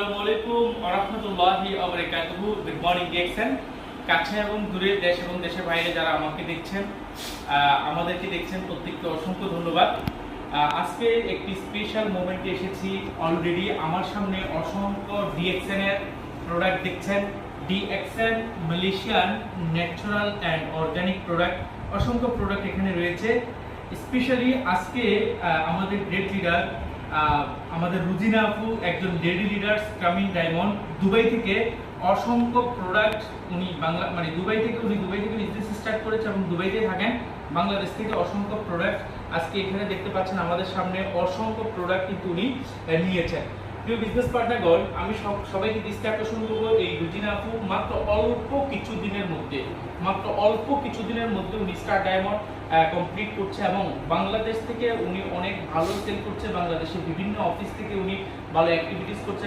আসসালামু আলাইকুম ওয়া রাহমাতুল্লাহি ওয়া বারাকাতুহু। গুড মর্নিং দেখছেন কাছে এবং দূরে, দেশ এবং দেশের বাইরে যারা আমাকে দেখছেন, আমাদেরকে দেখছেন, প্রত্যেককে অসংখ্য ধন্যবাদ। আজকে একটি স্পেশাল মোমেন্টে এসেছি। অলরেডি আমার সামনে অসংখ্য ডিএক্সএন এর প্রোডাক্ট দেখছেন। DXN Malaysian natural and organic product, অসংখ্য প্রোডাক্ট এখানে রয়েছে। স্পেশালি আজকে আমাদের গ্রেট লিডার, আমাদের রুজিনা আপু, একজন lady leaders coming diamond Dubai থেকে অসংখ্য প্রোডাক্ট উনি দুবাই থেকে বিজনেস স্টার্ট করেছে এবং দুবাইতে থাকেন। বাংলাদেশ থেকে অসংখ্য প্রোডাক্ট আজকে এখানে দেখতে পাচ্ছেন আমাদের সামনে। অসংখ্য প্রোডাক্ট কিন্তু উনি নিয়েছেন। প্রিয় বিজনেস পার্টনারগণ, আমি সবাইকে দৃষ্টি আকর্ষণ করবো এই রুজিনা আপু মাত্র অল্প কিছু দিনের মধ্যে উনি স্টার ডায়মন্ড কমপ্লিট করছে এবং বাংলাদেশ থেকে উনি অনেক ভালো সেল করছে। বাংলাদেশের বিভিন্ন অফিস থেকে উনি ভালো অ্যাক্টিভিটিস করছে।